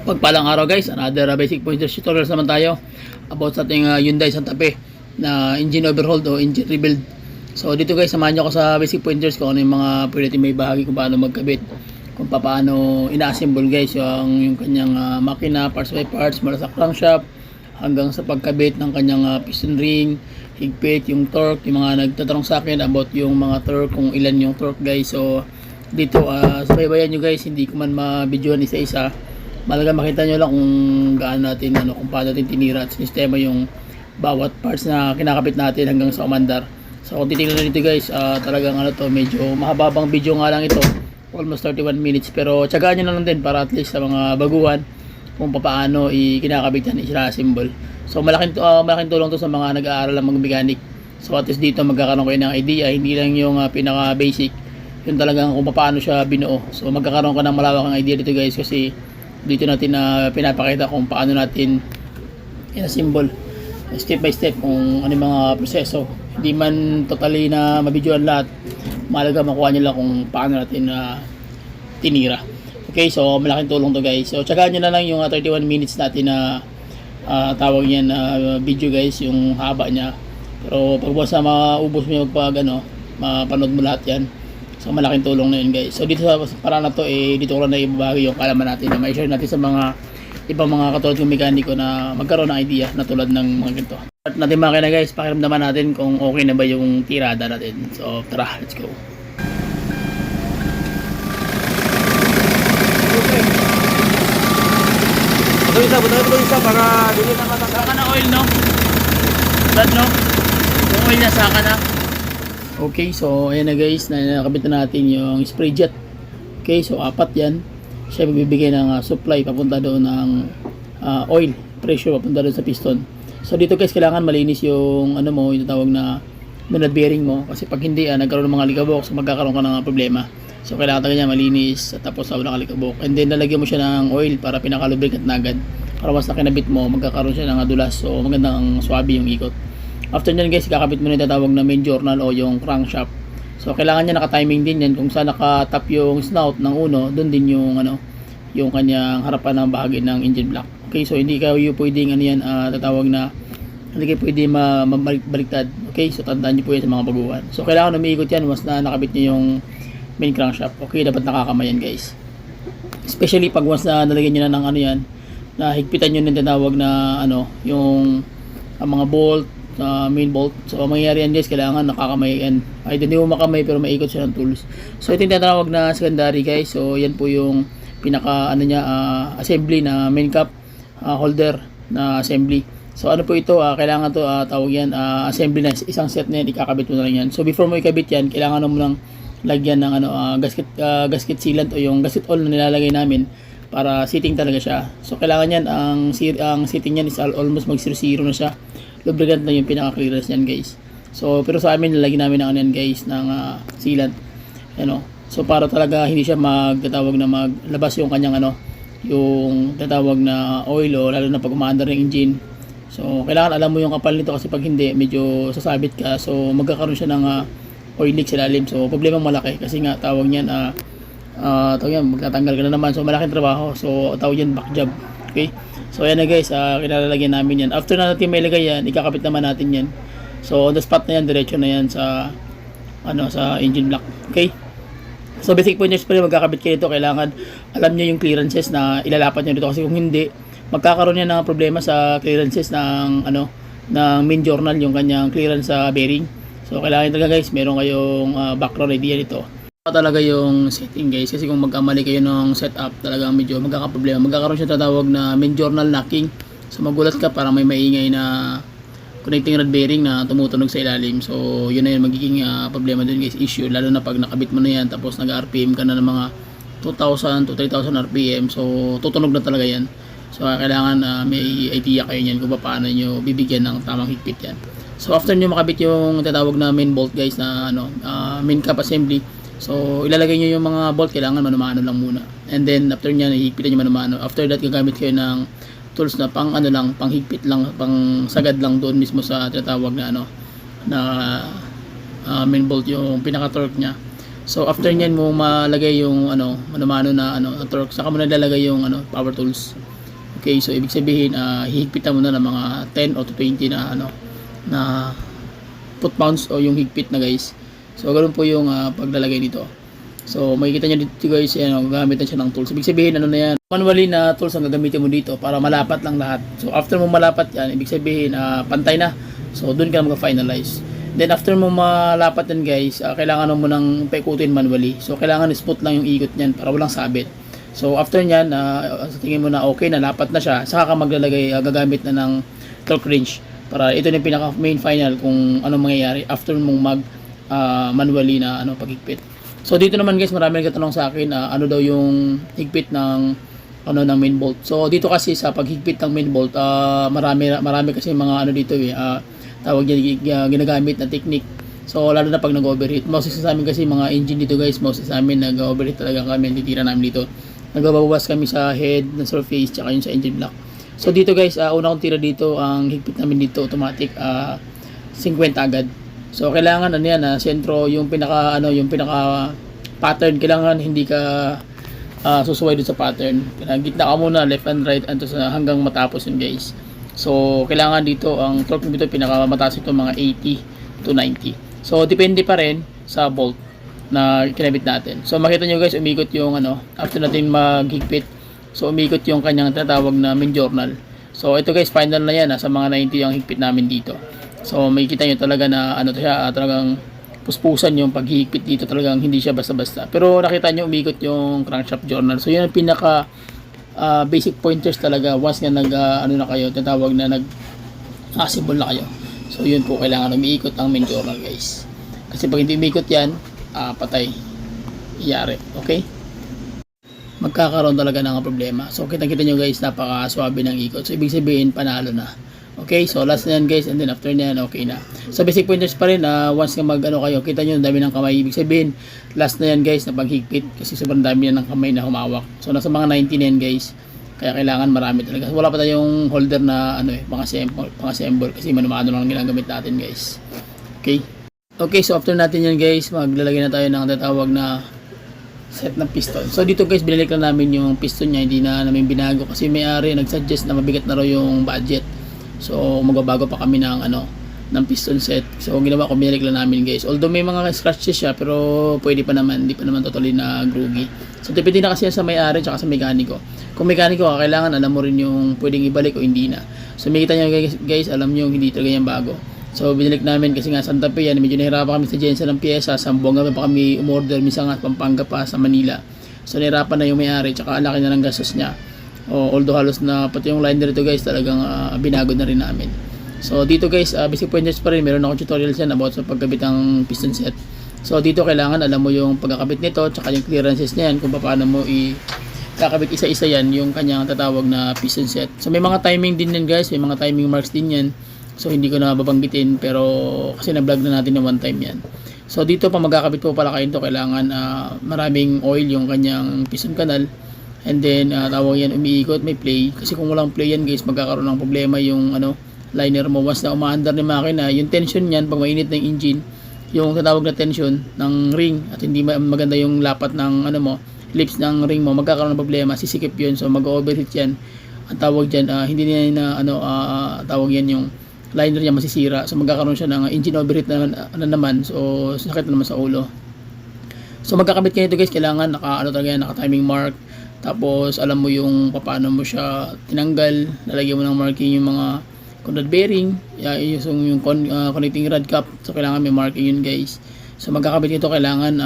Pagpalang araw guys, another basic pointers tutorials naman tayo about sa ating Hyundai Santa Fe na engine overhaul o engine rebuild. So dito guys, samahan nyo ako sa basic pointers kung ano yung mga pwede may bahagi kung paano magkabit, kung paano ina-assemble guys yung kanyang makina, parts by parts, mula sa crankshaft hanggang sa pagkabit ng kanyang piston ring, higpit, yung torque. Yung mga nagtatanong sa akin about yung mga torque, kung ilan yung torque guys. So dito sabaybayan nyo guys, hindi ko man ma-videoan isa-isa. Malaga makita nyo lang kung gaano natin kung paano natin tinira at sistema yung bawat parts na kinakabit natin hanggang sa umandar. So kung titingnan nito guys, talagang medyo mahababang video nga lang ito, almost 31 minutes, pero tiyagaan nyo na lang din para at least sa mga baguhan kung paano kinakabit yan, i-assemble. So malaking tulong to sa mga nag-aaral ng mga mechanic. So at least dito magkakaroon kayo ng idea, hindi lang yung pinaka basic, yun talagang kung paano siya binuo. So magkakaroon ka ng malawakang idea dito guys, kasi dito natin pinapakita kung paano natin in-assemble step by step kung ano yung mga proseso. Hindi man totally na mabidyoan lahat, mahalaga makuha nyo lang kung paano natin tinira. Okay, so malaking tulong to guys. So tsagaan nyo na lang yung 31 minutes natin na tawag yan video guys, yung haba nya. Pero pag sa maubos mo yung mapanood mo lahat yan, so malaking tulong na yun guys. So dito sa paraan na to, dito ko lang na ibabahagi yung kalaman natin na may share natin sa mga ibang mga katulad ng mekaniko na magkaroon ng idea na tulad ng mga ganito. At natin makina guys, pakiramdaman natin kung okay na ba yung tirada natin. So tara, let's go. Buto isa para dili na matanggal. Saka na oil no? Blood no? Yung oil niya saka na. Okay, so ayan na guys, nakabit na natin yung spray jet. Okay, so apat yan. Siya magbibigay ng supply papunta doon ng oil, pressure papunta doon sa piston. So dito guys, kailangan malinis yung yung tawag na minute bearing mo, kasi pag hindi nagkaroon ng mga likabok, so magkakaroon ka ng problema. So kailangan talaga niya malinis at tapos wala kang likabok. And then lalagyan mo siya ng oil para pinaka-lubricant na agad. Para once na kinabit mo, magkakaroon siya ng dulas. So magandang swabe yung ikot. After nyan guys, kakabit mo na yung tatawag na main journal o yung crankshaft. So kailangan niya naka-timing din yan. Kung saan naka-tap yung snout ng uno, doon din yung yung kanyang harapan ng bahagi ng engine block. Okay, so hindi kayo pwedeng tatawag na hindi kayo pwede mabaliktad. Okay, so tandaan niyo po yan sa mga baguhan. So kailangan umiikot yan once na nakabit niyo yung main crankshaft. Okay, dapat nakakamayan guys. Especially pag once na nalagyan niyo na ng yan, na higpitan niyo ng tatawag na yung mga bolt, main bolt. So mangyayari yan guys, kailangan nakakamay yan. Ay hindi mo makamay pero maikot siya ng tools. So ito yung tinatawag na secondary guys. So yan po yung pinaka assembly na main cap holder na assembly. So ano po ito, kailangan to tawag yan assembly na isang set na yan, ikakabit mo na lang yan. So before mo ikabit yan, kailangan mo lang lagyan ng gasket sealant o yung gasket oil na nilalagay namin para sitting talaga siya. So kailangan yan, ang sitting yan is almost mag 0-0 na siya. Lubricant na yung pinaka-clearance niyan guys. So pero sa amin nilagyan namin ng yan guys ng sealant. So para talaga hindi siya magtatawag na maglabas yung kanyang yung tatawag na oil o lalo na pag umaandar ng engine. So kailangan alam mo yung kapal nito, kasi pag hindi medyo sasabit ka. So magkakaroon siya ng oil leak sa ilalim. So problema malaki kasi nga tawag niyan magtatanggal ka na naman. So malaking trabaho. So tawag yan back job. Okay? So ayan na guys, kinalalagyan namin yan. After na natin may lagay yan, ikakabit naman natin yan. So on the spot na yan, diretso na yan sa sa engine block. Okay? So basic pointers pa rin, magkakabit kayo dito, kailangan alam niyo yung clearances na ilalapat niyo dito, kasi kung hindi, magkakaroon niya ng problema sa clearances ng ng main journal, yung kanyang clearance sa bearing. So kailangan talaga guys, meron kayong background idea dito. Talaga yung setting guys, kasi kung magkamali kayo ng setup, talagang medyo magkakaproblema. Magkakaroon siya tatawag na main journal knocking. So magulat ka, parang may maingay na connecting rod bearing na tumutunog sa ilalim. So yun na yun, magiging problema din guys, issue, lalo na pag nakabit mo na yan tapos nag-RPM ka na ng mga 2,000 to 3,000 RPM. So tutunog na talaga yan. So kailangan may idea kayo yan kung paano nyo bibigyan ng tamang higpit yan. So after nyo makabit yung tatawag na main bolt guys na main cap assembly, so ilalagay nyo yung mga bolt, kailangan manumano lang muna. And then after nyan, higpitan nyo manumano. After that, gagamit kayo ng tools na pang pang higpit lang, pang sagad lang doon mismo sa tinatawag na main bolt, yung pinaka torque nya. So after nyan mo malagay yung manumano na torque, saka mo nalalagay yung power tools. Okay, so ibig sabihin hihigpitan mo na ng mga 10 o to 20 na na foot pounds o yung higpit na guys. So ganoon po yung paglalagay dito. So makikita nyo dito guys, gagamit na siya ng tools. Ibig sabihin na yan, manually na tools ang gagamitin mo dito para malapat lang lahat. So after mo malapat yan, ibig sabihin pantay na. So doon ka mag-finalize. Then after mo malapat yan guys, kailangan mo nang paikutin manually. So kailangan smooth lang yung ikot niyan para walang sabit. So after nyan, sa tingin mo na okay na, lapat na siya, saka ka maglalagay, gagamit na ng torque wrench. Para ito yung pinaka main final kung ano mangyayari after mong mag manually na paghigpit. So dito naman guys, marami nagtatanong sa akin ano daw yung higpit ng ng main bolt. So dito kasi sa paghigpit ng main bolt, marami kasi mga dito tawag niya ginagamit na technique. So lalo na pag nag-overheat. Mostly sa amin kasi mga engine dito guys, mostly sa amin nag-overheat talaga kami, titira namin dito. Nagbabawas kami sa head, na surface, tsaka yung sa engine block. So dito guys, una kong tira dito, ang higpit namin dito automatic 50 agad. So kailangan sentro yung pinaka pattern, kailangan hindi ka susuway dun sa pattern. Gitna ka muna, left and right hanggang matapos yun guys. So kailangan dito ang torque dito pinakamataas ito mga 80 to 90. So depende pa rin sa bolt na kinabit natin. So makita nyo guys, umikot yung after natin maghigpit. So umikot yung kanyang tinatawag na main journal. So ito guys, final na yan, sa mga 90 yung higpit namin dito. So makikita nyo talaga na talagang puspusan yung paghihigpit dito, talagang hindi siya basta-basta. Pero nakita nyo umikot yung crankshaft journal. So yun ang pinaka basic pointers talaga once nga na kayo, tinatawag na assemble na kayo. So yun po, kailangan umiikot ang main journal guys. Kasi pag hindi umiikot yan, patay, iyari. Okay, magkakaroon talaga ng problema. So kita-kita nyo guys, napaka-swabe ng ikot. So ibig sabihin panalo na. Okay, so last na yan guys, and then after na yan, okay na. So basic pointers pa rin, once nga kayo, kita nyo, dami ng kamay. Ibig sabihin, last na yan guys, na paghigpit, kasi sobrang dami na ng kamay na humawak. So nasa mga 90 na yan guys, kaya kailangan marami talaga. Wala pa tayong holder na pang-assemble, kasi manumano lang ginagamit natin guys. Okay. Okay, so after natin yan guys, maglalagay na tayo ng tatawag na set ng piston. So dito guys, binalik lang namin yung piston niya, hindi na namin binago kasi may-ari nag-suggest na mabigat na raw yung budget. So magbabago pa kami ng ng piston set. So ginawa ko, binalik lang namin guys. Although may mga scratches siya, pero pwede pa naman, hindi pa naman totally na groogy. So depende na kasi yan sa may-ari tsaka sa mekaniko. Kung mekaniko ka, kailangan alam mo rin yung pwedeng ibalik o hindi na. So makita nyo guys, alam nyo hindi talaga yan bago. So binalik namin kasi nga Santa Fe yan, medyo nahirapan kami sa Jensen ng pyesa, Sambuanga pa kami umorder, minsan nga Pampanga pa sa Manila. So nahirapan na yung may-ari, tsaka laki na ng gastos niya. Although halos na pati yung liner ito guys, talagang binago na rin namin. So dito guys, basic pointers pa rin, meron akong tutorial yan about sa pagkabit ng piston set. So dito kailangan alam mo yung pagkakabit nito, tsaka yung clearances na yan, kung paano mo kakabit isa-isa yan yung kanyang tatawag na piston set. So may mga timing din yan guys, may mga timing marks din yan. So hindi ko na babanggitin, pero kasi na-vlog na natin na one time yan. So dito pa magkakabit po pala kayo ito, kailangan maraming oil yung kanyang piston canal. And then tawag yan, umiikot, may play. Kasi kung walang play yan guys, magkakaroon ng problema yung liner mo. Once na umaandar ng makina, yung tension yan, pag mainit ng engine, yung tatawag na tension ng ring, at hindi maganda yung lapat ng lips ng ring mo, magkakaroon ng problema, sisikip yun. So mag-overheat yan. Ang tawag dyan, hindi niya tawag yan yung liner niya masisira. So magkakaroon siya ng engine overheat naman. So sakit na naman sa ulo. So magkakabit kayo ito guys, kailangan naka timing mark. Tapos alam mo yung paano mo siya tinanggal, lalagyan mo ng marking yung mga conrod bearing, yung connecting rod cap. So kailangan may marking yun guys. So magkakabit nito, kailangan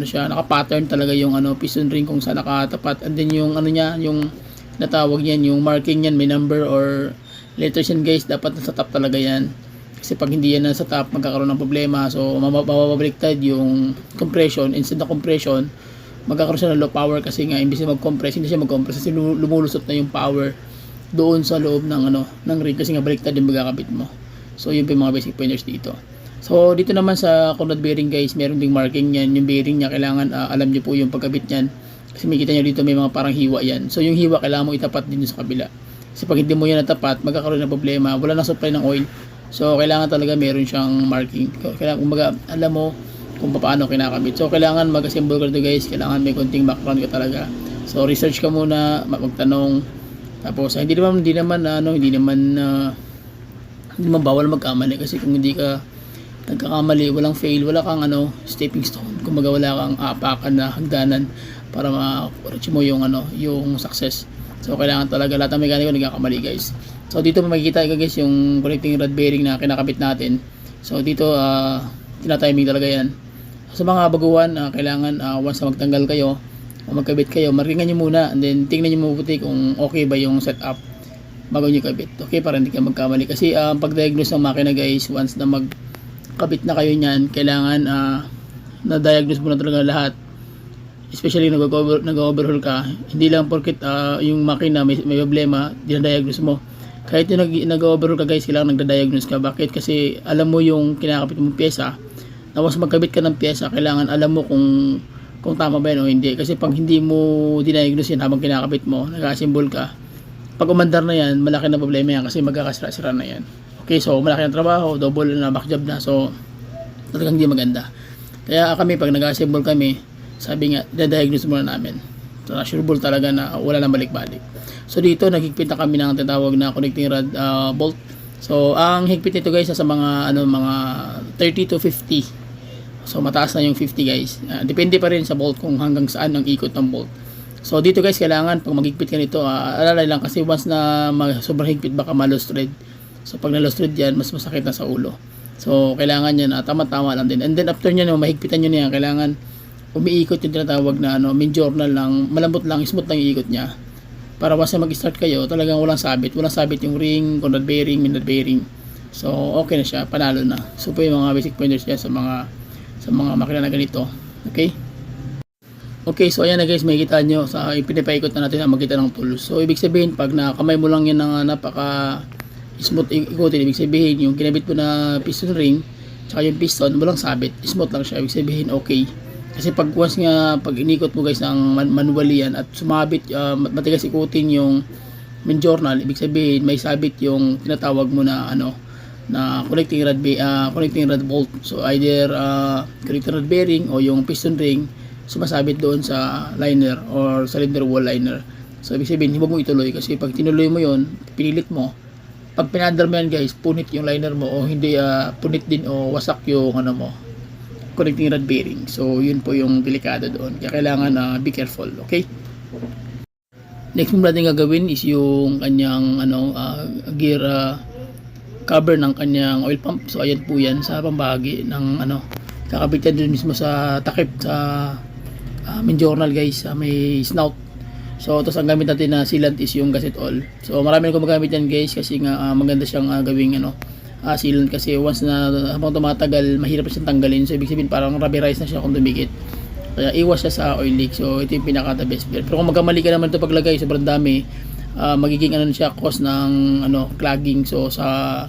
siya, naka-pattern talaga yung piston ring kung saan nakatapat. And then yung niya, yung natawag niyan, yung marking niyan, may number or letters yan guys, dapat nasa top talaga yan. Kasi pag hindi yan nasa top, magkakaroon ng problema. So mababaliktad yung compression. Instead na compression, magkakaroon siya ng low power kasi nga imbis na mag-compress, hindi siya mag-compress kasi lumulusot na yung power doon sa loob ng ring kasi nga baliktad yung magkakabit mo. So yun po yung mga basic pointers dito. So dito naman sa conrod bearing guys, meron ding marking yan. Yung bearing niya, kailangan alam nyo po yung pagkabit niyan. Kasi makikita nyo dito may mga parang hiwa yan. So yung hiwa kailangan mo itapat din sa kabila. Kasi pag hindi mo yan natapat, magkakaroon ng problema. Wala na supply ng oil. So kailangan talaga meron siyang marking. Kailangan kumbaga alam mo kung paano kinakabit. So kailangan mag-assemble ka dito guys. Kailangan may konting background ka talaga. So research ka muna, magtanong, Tapos hindi naman bawal magkamali, kasi kung hindi ka nagkakamali, walang fail, wala kang stepping stone, kumbaga wala kang aapakan na hagdanan para ma-reach mo yung success. So kailangan talaga lahat ng mekaniko nagkakamali, guys. So dito makikita guys yung connecting rod bearing na kinakabit natin. So dito tinatiming talaga yan. Sa mga baguhan, kailangan once na magtanggal kayo o magkabit kayo, markingan nyo muna, and then tingnan nyo mabuti kung okay ba yung setup bago nyo kabit. Okay, para hindi ka magkamali, kasi pag-diagnose ng makina, guys, once na magkabit na kayo nyan, kailangan na-diagnose mo na talaga lahat, especially nag-overhaul ka. Hindi lang porket yung makina may problema, dinadiagnose mo. Kahit yung nag-overhaul ka, guys, kailangan nagda-diagnose ka. Bakit? Kasi alam mo yung kinakabit mong pyesa. Na once magkabit ka ng pyesa, kailangan alam mo kung tama ba yun o hindi. Kasi pag hindi mo dinadiagnose yan habang kinakabit mo, nag-assemble ka, pag umandar na yan, malaki na problema yan, kasi magkakasira-sira na yan. Okay, so malaki ang trabaho, double na back job na, so talagang hindi maganda. Kaya kami, pag nag-assemble kami, sabi nga, dinadiagnose muna namin. So assurable talaga na wala nang balik-balik. So dito, naghigpit na kami ng tinatawag na connecting rod bolt. So ang higpit nito, guys, sa mga 30 to 50. So mataas na yung 50, guys. Depende pa rin sa bolt kung hanggang saan ang ikot ng bolt. So dito, guys, kailangan pag maghigpit ka nito, alalay lang, kasi once na sobrang higpit baka ma-loose thread. So pag na-loose thread yan, mas masakit na sa ulo. So kailangan yan tama-tama lang din. And then after nyo, mahigpitan nyo na yan, kailangan umiikot yung tinatawag na main journal lang, malambot lang, smooth lang yung ikot niya. Para once na mag-start kayo, talagang walang sabit yung ring, conrod bearing, minrod bearing. So okay na siya, panalo na. So po yung mga basic pointers yan sa mga makina na ganito. Okay, so ayan na, guys, makikita nyo sa pinapaikot na natin ang makita ng tools. So ibig sabihin, pag nakamay mo lang yan ng napaka smooth ikutin, ibig sabihin yung kinabit mo na piston ring tsaka yung piston, walang sabit, smooth lang siya, ibig sabihin okay. Kasi pag once nga pag inikot mo, guys, ng manually yan at sumabit, matigas ikutin yung main journal, ibig sabihin may sabit yung tinatawag mo na na connecting rod bolt. So either connecting rod bearing o yung piston ring sumasabit doon sa liner or cylinder wall liner. So ibig sabihin, huwag mo ituloy, kasi pag tinuloy mo yon, pinilit mo, pag pinandar mo yan, guys, punit yung liner mo, o hindi punit din o wasak yung connecting rod bearing. So yun po yung delikado doon, kaya kailangan be careful. Okay, next move natin gagawin is yung kanyang gear cover ng kanyang oil pump. So ayan po yan sa pambahagi ng kakabit yan dun mismo sa takip sa main journal, guys, may snout. So tapos ang gamit natin na sealant is yung gasket oil. So marami na gumagamit yan, guys, kasi nga maganda siyang gawing sealant, kasi once na habang tumatagal mahirap siyang tanggalin. So ibig sabihin parang rubberized na siya kung dumikit, kaya iwas siya sa oil leak. So ito yung pinaka the best bet. Pero kung magkamali ka naman ito paglagay, sobrang dami, magiging siya cause ng clogging. So sa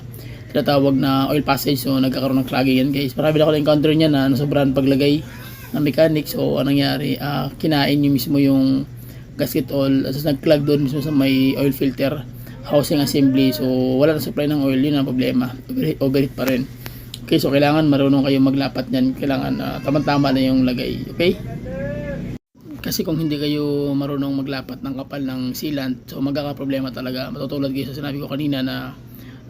tinatawag na oil passage, so nagkakaroon ng clogging yan, guys. Marami na ako na-encounter niya na sobrang paglagay ng mechanic. So anong nangyari, kinain yung mismo yung gasket oil, at nag-clog doon mismo sa may oil filter housing assembly. So wala na supply ng oil, yun ang problema, overheat pa rin. Okay, so kailangan marunong kayo maglapat niyan, kailangan tama-tama na yung lagay. Okay, kasi kung hindi kayo marunong maglapat ng kapal ng sealant, so magkakaproblema talaga. Matutulad, guys, sa sinabi ko kanina na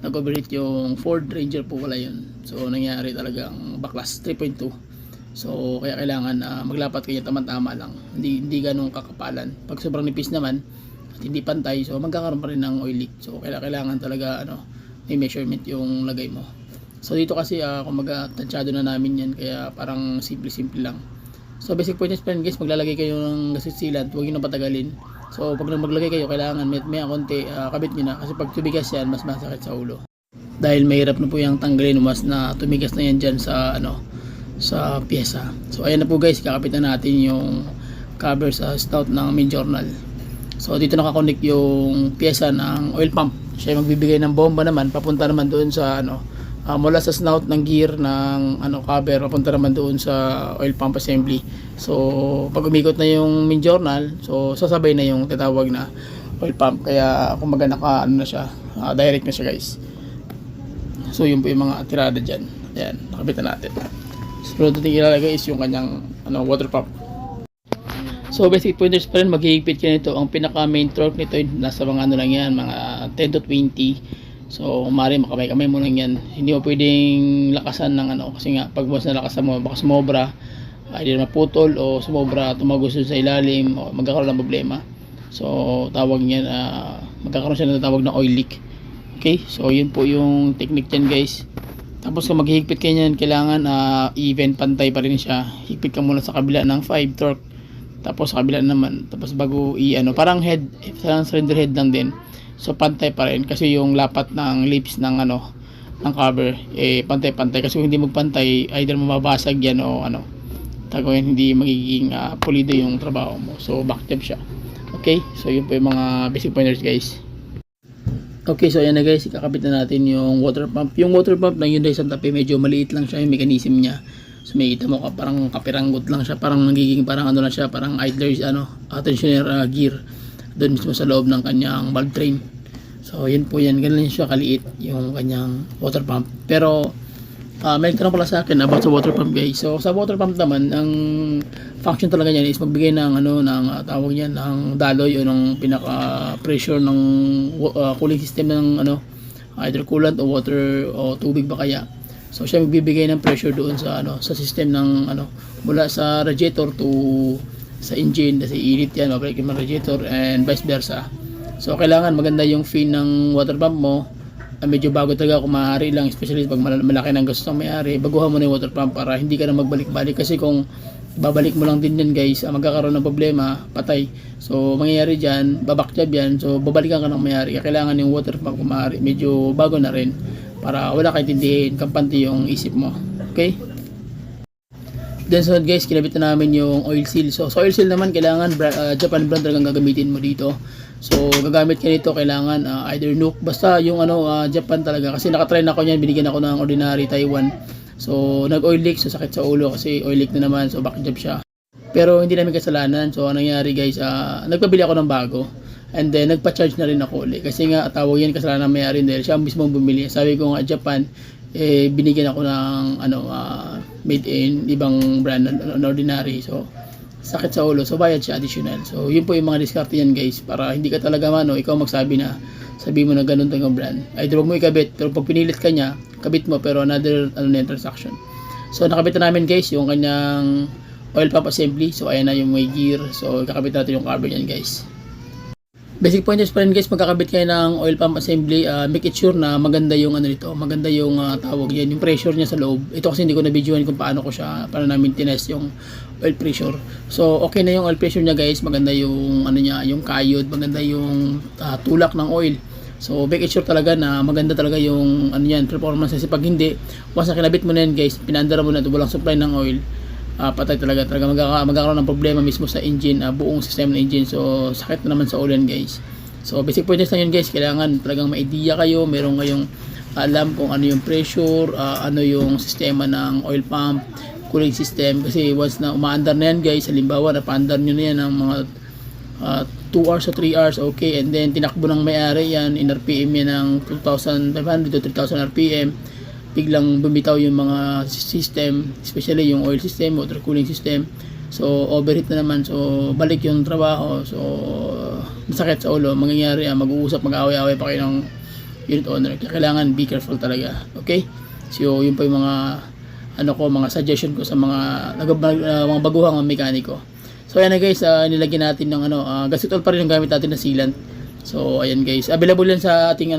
nag-overheat yung Ford Ranger po, wala yun. So nangyari talagang backlash 3.2. So kaya kailangan maglapat kayo tama-tama lang, hindi ganong kakapalan. Pag sobrang nipis naman at hindi pantay, so magkakaroon pa rin ng oil leak. So kailangan talaga may measurement yung lagay mo. So dito kasi kumaga tansyado na namin yan, kaya parang simple lang. So basic pointers pa rin, guys, maglalagay kayo ng gasket sealant, huwag nyo na patagalin. So pag maglagay kayo, kailangan may konti kabit nyo na, kasi pag tumigas yan, mas masakit sa ulo. Dahil mahirap na po yung tanggalin mas na tumigas na yan dyan sa sa pyesa. So ayan na po, guys, kakapit na natin yung cover sa snout ng main journal. So dito nakakonect yung pyesa ng oil pump. Siya magbibigay ng bomba naman papunta naman doon sa mula sa snout ng gear ng cover papunta naman doon sa oil pump assembly. So pag umikot na yung main journal, so sasabay na yung tatawag na oil pump, kaya kumaga na siya, direct na siya, guys. So yun po yung mga tirada dyan. Ayan, nakabit na natin. So natin ilalagay is yung kanyang water pump. So basic pointers pa rin, maghihigpit ka nito. Ang pinaka main torque nito nasa mga ano lang yan, mga 10 to 20. So maaari makamay-kamay mo lang yan. Hindi mo pwedeng lakasan ng ano, kasi nga pag once na lakasan mo baka sumobra, either maputol o sumobra tumagos sa ilalim o magkakaroon ng problema. So tawag niyan, magkakaroon siya ng tawag na oil leak. Okay, so yun po yung technique dyan guys. Tapos kung maghihigpit ka niyan, kailangan even pantay pa rin siya. Higpit ka muna sa kabila ng 5 torque, tapos sa kabila naman, tapos bago parang head, parang cylinder head lang din. So pantay pa rin kasi yung lapat ng lips ng ng cover pantay-pantay, kasi kung hindi magpantay either mababasag yan o hindi magiging pulido yung trabaho mo. So back job siya. Okay, so yun po yung mga basic pointers guys. Okay, so ayan na guys, ikakabit na natin yung water pump. Yung water pump ng Hyundai Santa Fe, medyo maliit lang siya yung mechanism niya. So makikita mo parang kapiranggot lang siya, parang nagiging parang lang siya, parang idler tensioner gear doon mismo sa loob ng kanyang valve train. So yun po yan, ganun siya kaliit yung kanyang water pump. Pero may tanong pala sa akin about sa water pump guys. So sa water pump naman, ang function talaga niyan is magbigay ng tawag niyan ng daloy o ng pinaka pressure ng cooling system ng either coolant o water o tubig ba kaya. So siya magbibigay ng pressure doon sa sa system ng mula sa radiator to sa engine, kasi init yan, mabalik yung radiator and vice versa. So kailangan maganda yung fin ng water pump mo. Medyo bago talaga kung maaari lang, especially pag malaki ng gastos ng may-ari, baguhan mo na yung water pump para hindi ka na magbalik-balik, kasi kung babalik mo lang din yan guys, magkakaroon ng problema, patay. So mangyayari dyan, babak job yan, so babalikan ka ng may-ari. Kailangan yung water pump kung maaari medyo bago na rin, para wala kang tindihin, kampante yung isip mo. Okay? Then so guys, kinabit na namin yung oil seal. So oil seal naman, kailangan Japan brand talagang gagamitin mo dito. So gagamit ka nito, kailangan either Nuke, basta yung Japan talaga, kasi nakatry na ako niyan, binigyan ako ng ordinary Taiwan. So nag oil leak, so sakit sa ulo kasi oil leak na naman, so back job siya. Pero hindi namin kasalanan. So anong nangyari guys, nagpabili ako ng bago, and then nagpa-charge na rin ako ulit, kasi nga tawag yan kasalanan ng may-ari dahil siya mismo bumili. Sabi ko nga Japan, binigyan ako ng made in ibang brand na ordinary, so sakit sa ulo, so bayad siya additional. So yun po yung mga diskarte yan guys, para hindi ka talaga ikaw magsabi na sabi mo na ganun tayong brand. Either wag mo ikabit, pero pag pinilit ka niya, kabit mo, pero another transaction. So nakabit na namin guys yung kanyang oil pump assembly. So ayan na yung may gear, so kakabit natin yung cover yan guys. Basic pointers pa rin guys, magkakabit kayo ng oil pump assembly, make it sure na maganda yung nito, maganda yung tawag yan, yung pressure niya sa loob. Ito kasi hindi ko na videoan kung paano ko siya, para namin tinest yung oil pressure. So okay na yung oil pressure niya guys, maganda yung niya, yung kayod, maganda yung tulak ng oil. So make it sure talaga na maganda talaga yung performance, kasi pag hindi, once na kinabit mo na yan guys, pinandara mo na ito, walang supply ng oil, patay talaga magkakaroon ng problema mismo sa engine, buong system ng engine. So sakit na naman sa ulan guys. So basic pointers lang yun guys, kailangan talagang may idea kayo, meron kayong alam kung ano yung pressure, ano yung sistema ng oil pump, cooling system, kasi once na umaandar na yan guys, halimbawa napaandar nyo na yan ng mga 2 hours o 3 hours, okay, and then tinakbo ng may-ari yan, in RPM yan ng 2,500 to 3,000 RPM, biglang bumitaw yung mga system, especially yung oil system, water cooling system, so overheat na naman, so balik yung trabaho, so masakit sa ulo, mangyayari mag-uusap, mag-away-away pa kayo ng unit owner. Kailangan be careful talaga. Okay, so yun po yung mga mga suggestion ko sa mga mga baguhang mekaniko. So ayan na guys, nilagyan natin ng gasitol pa rin yung gamit natin na sealant. So ayan guys, available yan sa ating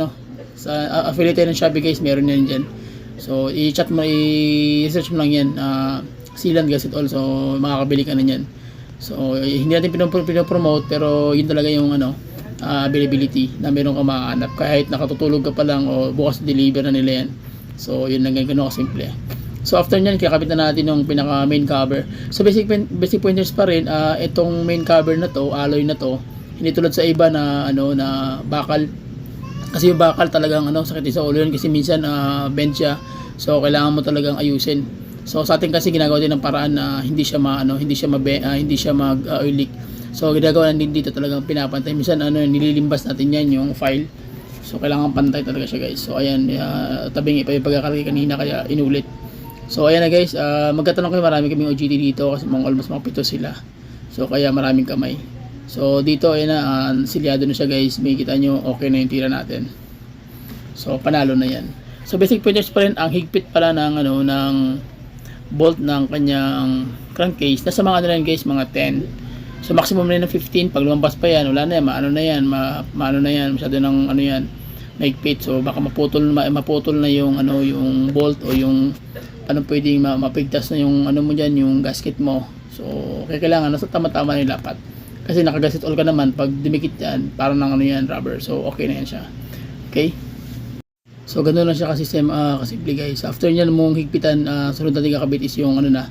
sa affiliate ng Shopee guys, meron yan dyan. So i-chat mo, i-search mo lang yan, sealant gasitol, so makakabili ka na yan. So hindi natin pinopromote, pero yun talaga yung availability na meron ka makahanap, kahit nakatutulog ka pa lang o bukas deliver na nila yan. So yun lang, ganun kasimple. So after nyan, kakabit na natin yung pinaka main cover. So basic pointers pa rin, itong main cover na to, alloy na to, hindi tulad sa iba na na bakal. Kasi yung bakal talagang sakit sa ulo yun, kasi minsan bend siya. So kailangan mo talagang ayusin. So sa atin kasi ginagawa din ng paraan na hindi siya mag oil leak. So ginagawa din dito talagang pinapantay. Minsan nililimbas natin yan yung file. So kailangan pantay talaga siya guys. So ayan, tabing ipa yung pagkakalagay kanina, kaya inulit. So ayan na guys, magkatanong kayo, marami kaming OJT dito kasi almost mga 7 sila. So So kaya maraming kamay. So dito ayun na, silyado na siya guys. May kita nyo, okay na yung tira natin. So panalo na yan. So basic pointers pa rin, ang higpit pala ng ano ng bolt ng kanyang crankcase. Nasa mga ano na yan guys, mga 10. So maximum na yun ng 15. Pag lumampas pa yan, wala na yan, maano na yan, maano na yan, masyado ng ano yan, mahigpit. So baka maputol na yung ano yung bolt o yung ano pwedeng mapigtas na yung ano mo diyan, yung gasket mo. So kailangan nasa tama-tama na yung lapat. Kasi nakagasket all ka naman, pag dumikit yan, parang ng ano yan, rubber. So okay na yan siya. Okay? So ganoon lang siya kasimple guys. After niyan mong higpitan, sunod natin kakabit is yung ano na,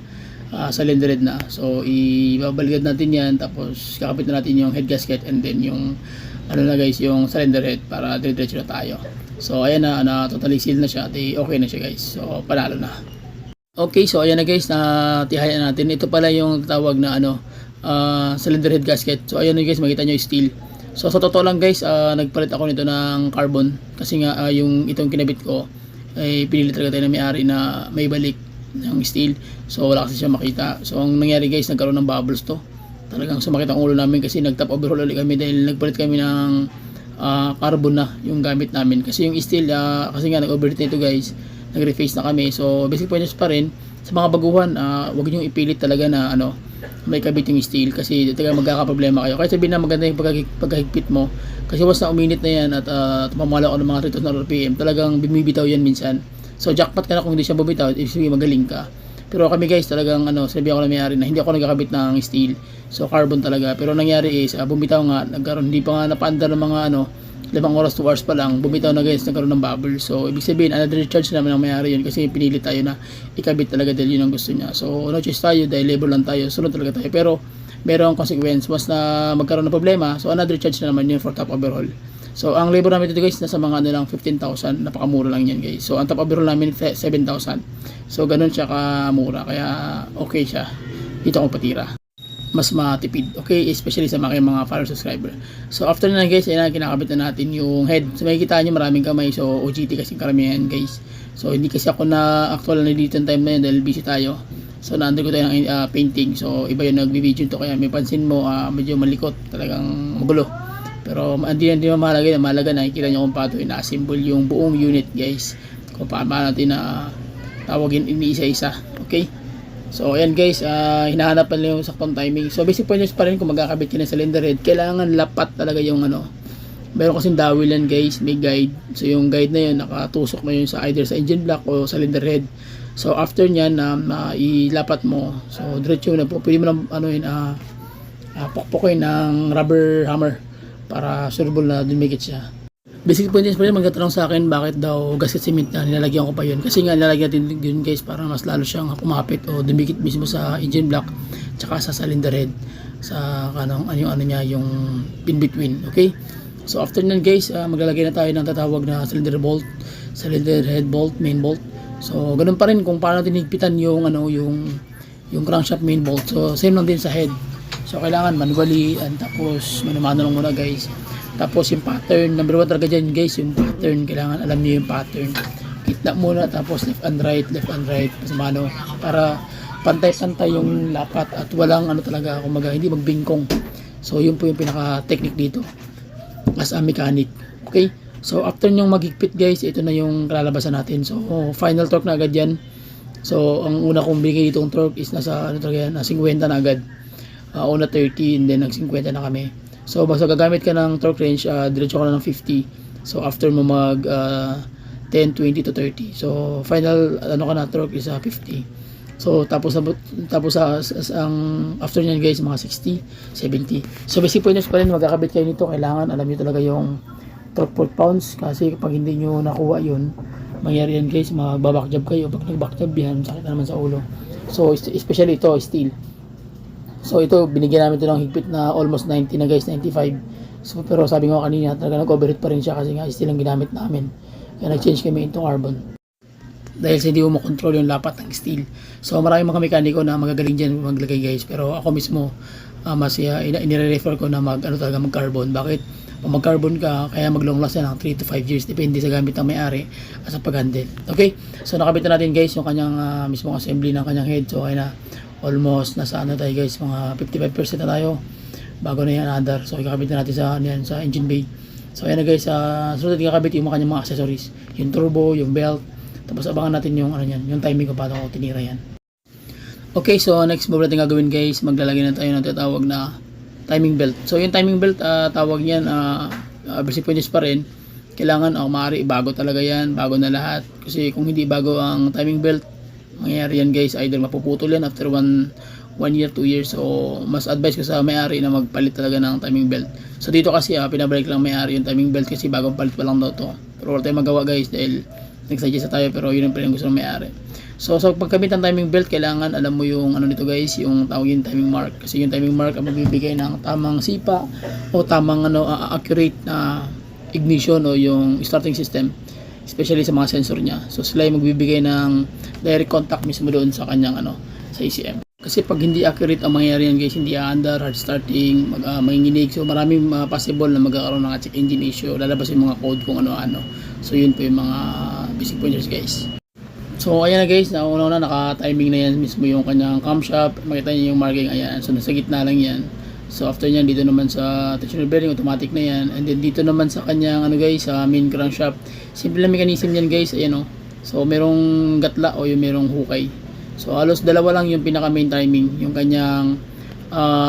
cylinder head na. So ibabaligad natin yan, tapos kakabit na natin yung head gasket and then yung ano na guys, yung cylinder head para dire-diretso na tayo. So ayan na, totally sealed na siya. Okay na siya guys. So panalo na. Okay, so ayan na guys, tihayan natin. Ito pala yung tawag na ano, cylinder head gasket. So ayan na guys, makita nyo yung steel. So sa totoo lang guys, nagpalit ako nito ng carbon kasi nga yung itong kinabit ko ay pinili talaga tayo na may-ari na may balik ng steel. So wala kasi siya makita. So ang nangyari guys, nagkaroon ng bubbles to. Talagang sumakit ang ulo namin kasi nag-top overhaul ulit kami dahil nagpalit kami ng carbon na yung gamit namin. Kasi yung steel, kasi nga nag-overheat na ito guys, nag-reface na kami. So basic points pa rin sa mga baguhan, huwag niyo ipilit talaga na ano, may kabit yung steel kasi talaga magkakaproblema kayo. Kahit sabihin na maganda yung pagkahigpit mo, kasi once na uminit na yan at tumamala ka ng mga 3,000 RPM, talagang bumibitaw yan minsan. So jackpot ka na kung hindi siya bumitaw, ibig sabihin magaling ka. Pero kami guys, talagang ano, sabi ako na may-ari na hindi ako nagkakabit ng steel. So carbon talaga. Pero nangyari is, bumitaw nga, nagkaroon, hindi pa nga napaandar ng mga ano, 5 oras, 2 hours pa lang, bumitaw na guys, nagkaroon ng bubble. So ibig sabihin, another charge naman ang may-ari yun kasi pinili tayo na ikabit talaga dahil yun ang gusto niya. So no choice tayo, dahil labor lang tayo, sunod talaga tayo. Pero merong consequence, once na magkaroon ng problema, so another charge na naman yun for top overhaul. So ang labor namin dito guys, nasa mga ano lang, 15,000, napakamura lang yan guys. So ang top overhaul namin, 7,000. So ganun siya kamura, kaya okay siya. Dito ako patira. Mas matipid, okay, especially sa mga follower subscriber. So after na guys, ayan, kinakabit na natin yung head. So makikita nyo maraming kamay, so OGT kasi karamihan guys. So hindi kasi ako na actual na dito time na yun dahil busy tayo. So naandun ko tayo ng painting, so iba yung nagbi-video to, kaya may pansin mo medyo malikot, talagang magulo. Pero hindi mahalaga, nakikita nyo kung paano ina-assemble yung buong unit guys, kung paano natin na tawagin iniisa-isa, okay. So ayan guys, hinahanap pa lang yung saktong timing. So basic pointers pa rin kung magkakabit ka ng cylinder head, kailangan lapat talaga yung ano. Meron kasing dawilan guys, may guide. So yung guide na yun, nakatusok na yun sa either sa engine block o cylinder head. So after nyan, ilapat mo. So diretso na po, pwede mo lang ano yun, pukpukin ng rubber hammer para sureball na dumikit siya. Basic pointers pa rin, magtatanong sa akin bakit daw gasket cement na nilalagyan ko pa yun. Kasi nga nilalagyan natin yun guys para mas lalo siyang kumapit o dumikit mismo sa engine block tsaka sa cylinder head, sa ano niya, yung pin between, okay. So after nun guys, maglalagay na tayo ng tatawag na cylinder bolt, cylinder head bolt, main bolt. So ganun pa rin kung paano natin higpitan yung ano, yung crankshaft main bolt. So same lang din sa head. So kailangan manually, and tapos manumano lang muna guys. Tapos yung pattern, number 1 talaga dyan guys, yung pattern, kailangan alam niyo yung pattern. Kitna muna, tapos left and right, tapos mano, para pantay-pantay yung lapat at walang ano talaga, kumaga, hindi magbingkong. So yun po yung pinaka-technique dito as a mechanic, okay. So after nyong maghigpit guys, ito na yung kalalabasan natin. So final torque na agad yan. So ang una kong bigay ditong torque is nasa ano talaga yan, 50 na agad. Una 30 and then nag 50 na kami. So basta gagamit ka ng torque range, diretso ka na ng 50. So after mo mag 10, 20 to 30. So final ano ka na torque is 50. So tapos ang after niyan guys, mga 60, 70. So basic pointers pa rin, magkakabit kayo nito, kailangan alam niyo talaga yung torque per pounds, kasi kapag hindi niyo nakuha yun, mangyari yan guys, magbabackjab kayo. Pag nagbackjab yan, sakit na naman sa ulo. So especially ito, steel. So ito, binigyan namin ito ng higpit na almost 90 na guys, 95. So pero sabi ko kanina, talaga nag-overheat pa rin siya kasi nga steel ang ginamit namin. Kaya nag-change kami into carbon. Dahil hindi mo makontrol yung lapat ng steel. So maraming mga mekaniko na magagaling dyan maglagay guys. Pero ako mismo, mas inire-refer ko na talaga mag-carbon. Bakit? Pag mag-carbon ka, kaya mag-long last yan ng 3 to 5 years. Depende sa gamit ng may-ari at sa pag-handle. Okay? So nakabit na natin guys yung kanyang mismong assembly ng kanyang head. So kaya na almost nasa ano tayo guys, mga 55% na tayo bago na yan another. So ikakabit na natin sa, ano yan, sa engine bay. So ayan na guys, sunod ikakabit yung mga kanyang mga accessories, yung turbo, yung belt, tapos abangan natin yung ano yan, yung timing kung paano ko tinira yan. Okay, so next move natin gagawin guys, maglalagay na tayo ng tinatawag na timing belt. So yung timing belt, tawag niyan, basic points pa rin. Kailangan, maaari bago talaga yan, bago na lahat. Kasi kung hindi bago ang timing belt, mangyayari yan guys, either mapuputol yan after 1 year, 2 years. So mas advice ko sa may-ari na magpalit talaga ng timing belt. So dito kasi pinabalik lang may-ari yung timing belt kasi bagong palit pa lang daw to. Pero wala tayong magawa guys dahil nag-suggest tayo, pero yun ang pa rin gusto ng may-ari. So sa pagkabit ng timing belt, kailangan alam mo yung ano nito guys, yung tawag yung timing mark. Kasi yung timing mark ang magbibigay ng tamang sipa o tamang accurate na ignition o yung starting system, especially sa mga sensor niya. So sila yung magbibigay ng direct contact mismo doon sa kanyang sa ECM. Kasi pag hindi accurate ang mangyayari yan guys, hindi aandar, hard starting, manginginig. So maraming possible na magkakaroon ng check engine issue, lalabas yung mga code kung ano-ano. So yun po yung mga basic pointers guys. So ayan na guys, nauna naka-timing na yan mismo yung kanyang camshaft. Makita niyo yung marking, ayan. So nasa gitna lang yan. So after nyan, dito naman sa tensioner bearing, automatic na yan. And then dito naman sa kanyang guys, sa main crankshaft. Simple lang mechanism yan guys, ayan So merong gatla o yung merong hukay. So halos dalawa lang yung pinaka main timing, yung kanyang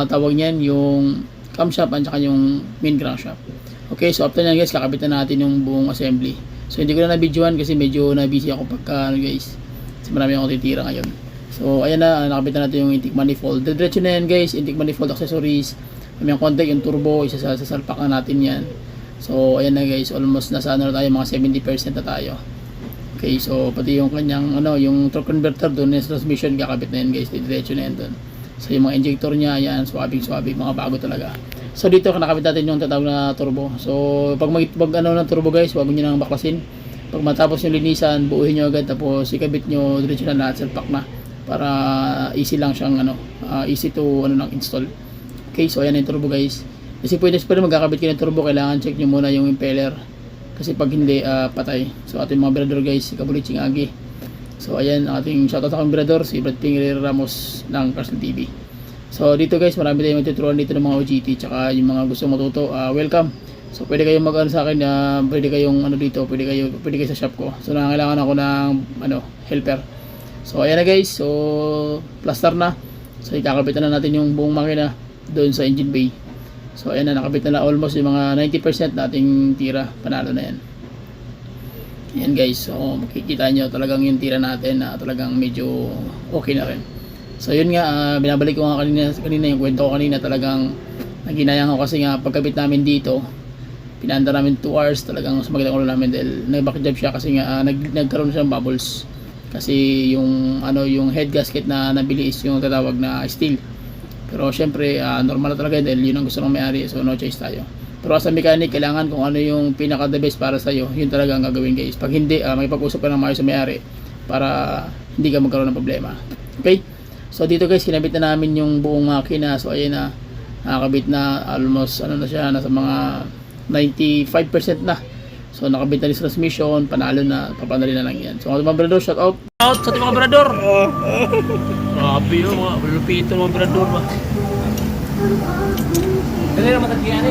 tawag niyan, yung camshaft at saka yung main crankshaft. Okay, so after nyan guys, kakabitan natin yung buong assembly. So hindi ko na na-videoan kasi medyo na-busy ako pagka guys. Kasi marami akong titira ngayon. So ayan na, nakabitan natin yung intake manifold. Diretso na yan guys, intake manifold accessories. May contact yung turbo, isasalpak na natin yan. So ayan na guys, almost nasa na tayo, mga 70% na tayo. Okay, so pati yung kanyang yung torque converter doon, yung transmission kakabit na yan guys, diretso na yan doon. So yung mga injector niya, ayan, swabing, mga bago talaga. So dito nakabit natin yung tatawag na turbo. So pag ng turbo guys, wag niyo nang baklasin. Pag matapos yung linisan, buuhin niyo agad, tapos ikabit niyo diretso na lahat, salpak na para easy lang siyang easy to install. Okay, so ayan yung turbo guys. Kasi pwede magkakabit kayo ng turbo, kailangan check niyo muna yung impeller. Kasi pag hindi, patay. So ating mga birador guys, si Kabuliching Agi. So ayan, ating shoutout sa aking birador, si Brad Pingre Ramos ng Carson TV. So dito guys, marami tayong tuturuan dito ng mga OGT, tsaka yung mga gusto matuto, welcome. So pwede kayong mag-ano sa akin, pwede kayong dito, pwede kayo sa shop ko. So nangangailangan ako ng helper. So ayan na guys, so plaster na. So ikakabitan na natin yung buong makina doon sa engine bay. So ayan na, nakabit na almost yung mga 90% nating tira, panalo na yan. Ayan guys, so makikita nyo talagang yung tira natin na talagang medyo okay na rin. So yun nga, binabalik ko nga kanina yung kwento ko kanina, talagang naginayang ako kasi nga pagkabit namin dito, pinanda namin 2 hours, talagang sumagat ang ulo namin dahil nag-backjob siya kasi nga nagkaroon siya ng bubbles. Kasi yung yung head gasket na nabili is yung tatawag na steel. Pero syempre normal na talaga dahil yun ang gusto ng may-ari, so no choice tayo. Pero as a mechanic, kailangan kung ano yung pinaka the best para sa iyo, yun talaga ang gagawin guys. Pag hindi, makipag-usap ka ng maayos sa may-ari para hindi ka magkaroon ng problema. Okay? So dito guys, kinabit na namin yung buong makina. So ayan na, nakakabit na almost na siya, nasa mga 95% na. So nakabit na rin sa transmission, panalo na, papanali na lang yan. So mga berador, shout out sa ating mga berador. Grabe yun, mga lupito mga berador ba. Dali na matagyan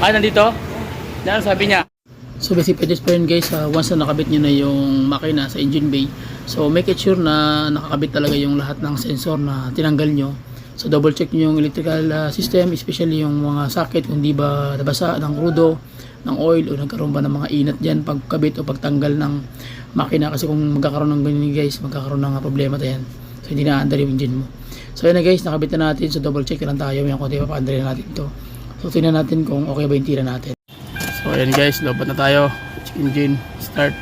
nandito? Yan sabi niya. So basic pwede pa rin guys, once na nakabit nyo na yung makina sa engine bay, so make it sure na nakakabit talaga yung lahat ng sensor na tinanggal nyo. So double check nyo yung electrical system, especially yung mga socket, kung di ba nabasa ng crudo, ng oil, o nagkaroon ba ng mga inat dyan pagkabit o pagtanggal ng makina. Kasi kung magkakaroon ng ganyan guys, magkakaroon ng problema tayo yan. So hindi na-under yung engine mo. So yun na guys, nakabit na natin, so double check na lang tayo, yung konti pa-under natin ito. So tingnan natin kung okay ba yung tira natin. So ayan guys, lobat na tayo. Check engine, start.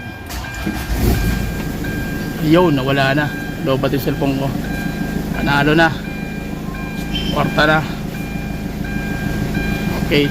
Ayun, nawala na. Lobat yung cellphone ko. Panalo na. Kwarta na. Okay.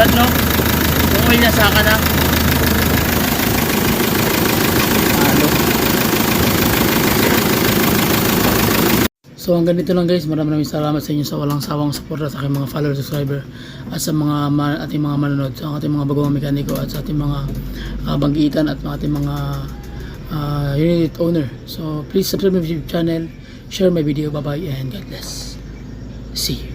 Sad, no? Yung oil niya saka na. Ano? So hanggang dito lang guys, maraming salamat sa inyo sa walang sawang suporta sa aking mga follower, subscriber at sa mga ating mga manonood, sa ating mga bagong mekaniko at sa ating mga banggitan at ating mga unit owner. So please subscribe my YouTube channel, share my video, bye bye and God bless. See you.